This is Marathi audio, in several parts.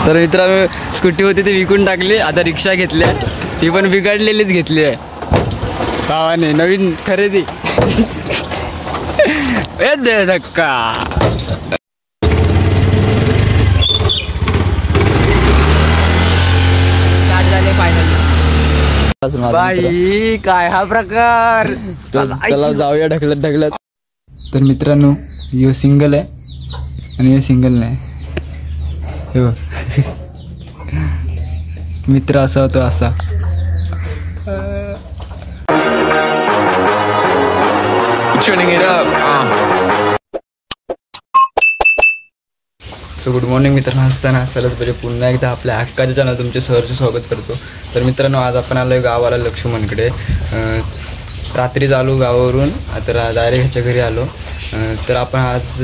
तर मित्रांनो स्कूटी होती ती विकून टाकली, आता रिक्षा घेतली आहे, ती पण बिघडलेलीच घेतली आहे भावाने, नवीन खरेदी. दे धक्का. बाई काय हा प्रकार. चला जाऊया ढकलत ढकलत. तर मित्रांनो यो सिंगल आहे आणि यो सिंगल नाही. हो मित्र असा होतो असा. सो गुड मॉर्निंग मित्रांनो. हसताना हसायलाच पाहिजे. पुन्हा एकदा आपल्या हक्काच्या चॅनल तुमचे सहर्ष स्वागत करतो. तर मित्रांनो आज आपण आलो आहे गावाला लक्ष्मणकडे. रात्री आलो गावावरून, आता डायरेक्ट ह्याच्या घरी आलो. तर आपण आज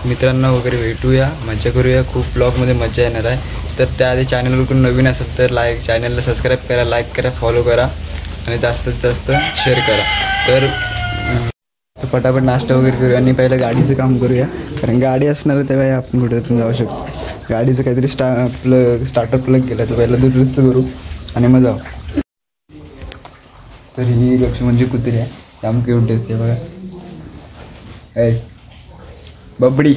मित्रांना वगैरे भेटूया, मजा करूया. खूप ब्लॉगमध्ये मजा येणार आहे. तर त्याआधी चॅनलवर कोण नवीन असेल तर चॅनलला सबस्क्राईब करा, लाईक करा, फॉलो करा आणि जास्तीत जास्त शेअर करा. तर पटापट नाश्ता वगैरे करूया आणि पहिलं गाडीचं काम करूया, कारण गाडी असणार आहे तेव्हा आपण कुठे पण जाऊ शकतो. गाडीचं काहीतरी स्टार्टर प्लग केलं तर पहिला दुरुस्त करू आणि मग जाऊ. तर ही लक्ष्मणची कुत्री आहे, काम केवढी असते बघा. ऐ बबडी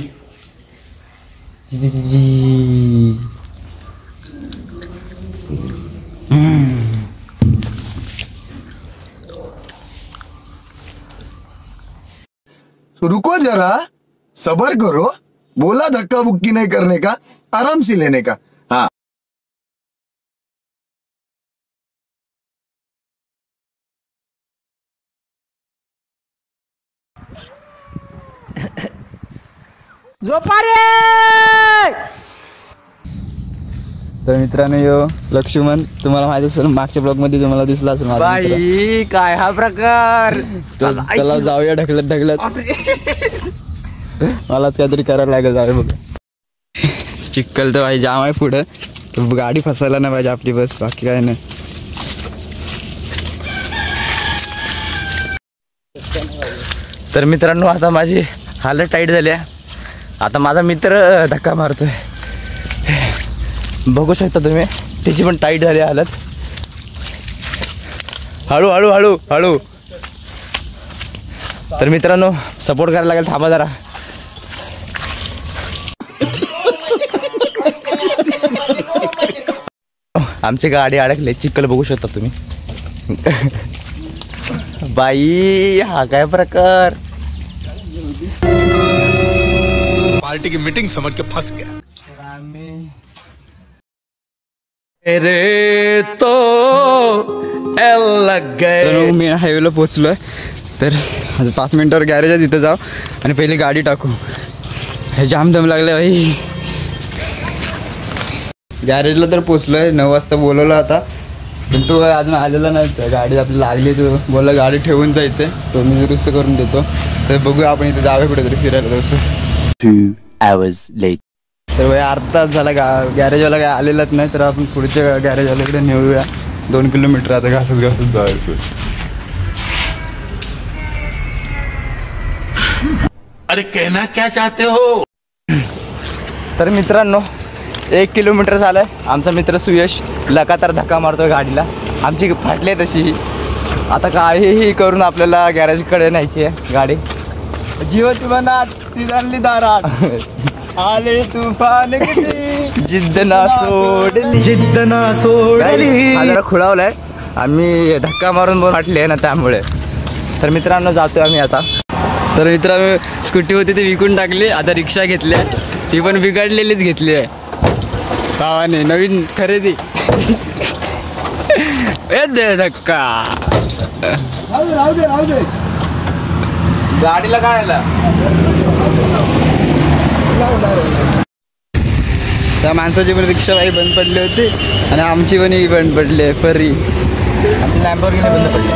रुको जरा, सबर करो. बोला धक्का बुक्की नहीं करने का, आराम से लेने का. हाँ तर मित्रांनो यो लक्ष्मण तुम्हाला माहिती असेल, मागच्या ब्लॉगमध्ये तुम्हाला दिसला असेल. बाई काय हा प्रकार. चला जाऊया ढकलत ढकलत. मलाच काहीतरी करायला लागेल. जाऊया बघ. चिक्कल तर भाई जाम आहे पुढं, तर गाडी फसायला नाही पाहिजे आपली, बस बाकी काय नाही. तर मित्रांनो आता माझी हालत टाईट झाली आहे. आता माझा मित्र धक्का मारतोय, बघू शकता तुम्ही. त्याची पण टाईट झाली हालत. हळू हळू हळू हळू. तर मित्रांनो सपोर्ट करायला लागेल, थांबा जरा. आमची गाडी अडकली, चिखल बघू शकता तुम्ही. बाई हा काय प्रकार. पार्टी की मीटिंग समझ के फंस गया. मी हायवेला पोचलोय. तर 5 मिनिटावर गॅरेज आहे, तिथं जाऊ आणि पहिली गाडी टाकू. हे जाम दम लागले भाई. गॅरेजला तर पोचलोय, 9 वाजता बोलवलं आता, पण तो अजून आलेला नाही. गाडी आपली लागली, तो बोलला गाडी ठेवून जायचं, तो मी दुरुस्त करून देतो. तर बघूया आपण इथे जाऊया कुठेतरी फिरायला तसं. 2 hours later. तर भाई अर्धा तास झाला गॅरेजवाला काय आलेलाच नाही. तर आपण पुढच्या गॅरेजवाल्याकडे नेऊया. 2 किलोमीटर आता घासत घासत जायचं. अरे कहना क्या चाहते हो. तर मित्रांनो 1 किलोमीटर झालंय. आमचा मित्र सुयश लगातार धक्का मारतोय गाडीला. आमची फाटली आहे तशी. आता काहीही करून आपल्याला गॅरेजकडे न्यायची आहे गाडी. जीवती मनात ती आणली दारात, आले तुफान किती, जिद्द ना सोडली, जिद्द ना सोडली. हा जरा खुळावलाय, आम्ही धक्का मारून फाटले ना त्यामुळे. तर मित्रांनो जातोय आम्ही आता. तर मित्रांनो स्कूटी होती ती विकून टाकली, आता रिक्षा घेतली आहे, ती पण बिघडलेलीच घेतली आहे भावाने, नवीन खरेदी. दे धक्का. राहू दे. गाडीला काय आला. त्या माणसाची पण रिक्षा बाई बंद पडली होती आणि आमची पण ही बंद पडली आहे. फरी आमची लॅम्बोर्गिनी बंद पडली.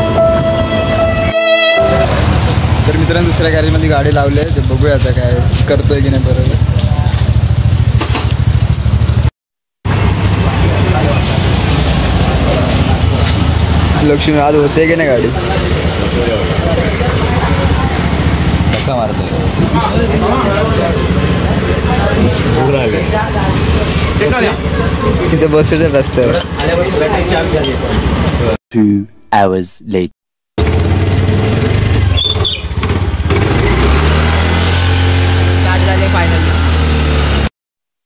तर मित्रांनो दुसऱ्या गॅरेजमध्ये गाडी लावली आहे, ते बघूया आता काय करतोय की नाही. बरोबर लक्ष्मी आज होते की नाही गाडी. धक्का मारतो. तिथे बसूच्या रस्त्यावर. 2 hours later.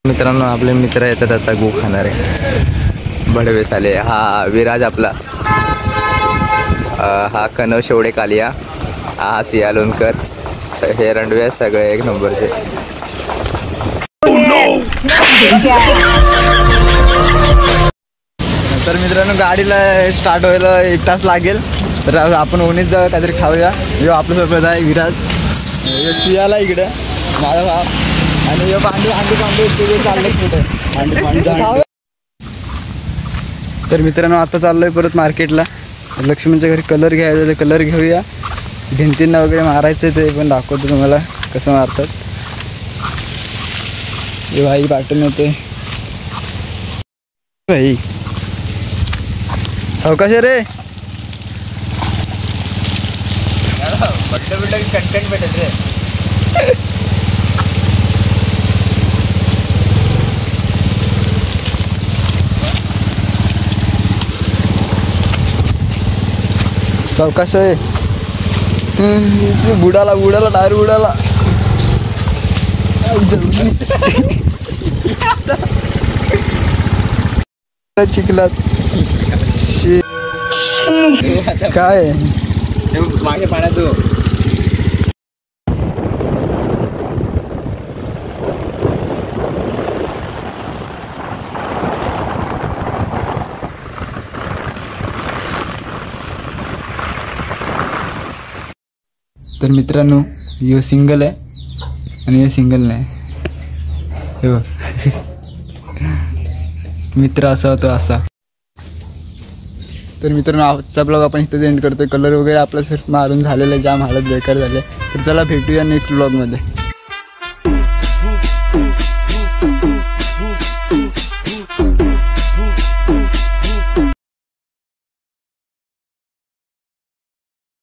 मित्रांनो आपले मित्र येतात आता गो खाणारे बडवे साले. हा विराज आपला, हा कनव शेवडे कालिया, हा सिया लोणकर, हे रणवे सगळे एक नंबरचे. तर मित्रांनो गाडीला स्टार्ट व्हायला 1 तास लागेल. तर आपण ओणीत जाऊ, काहीतरी खाऊया. यो आपलं सोबत आहे विराज, यो सियाला इकडं माझा भाव, आणि यो पांडू ते चाललंय कुठे. तर मित्रांनो आता चाललोय परत मार्केटला. लक्ष्मीच्या घरी कलर घ्यायचा, ते कलर घेऊया. भिंतींना वगैरे मारायचं ते पण दाखवतो तुम्हाला कसं मारतात. हे भाई पाठवून येते भाई, सावकाश रे. कंटेंट भेटत रे. सावकाश आहे. बुडाला डायरेक्ट बुडाला. चिखलात काय मागे पाण्यात. तर मित्रांनो यो सिंगल आहे आणि यो सिंगल नाही. हे बघ मित्र असा होतो असा. तर मित्रांनो आजचा ब्लॉग आपण इथं एंड करतोय. कलर वगैरे आपला सर मारून झालेला, जाम हालत बेकार झाले. तर चला भेटूया नेक्स्ट ब्लॉगमध्ये.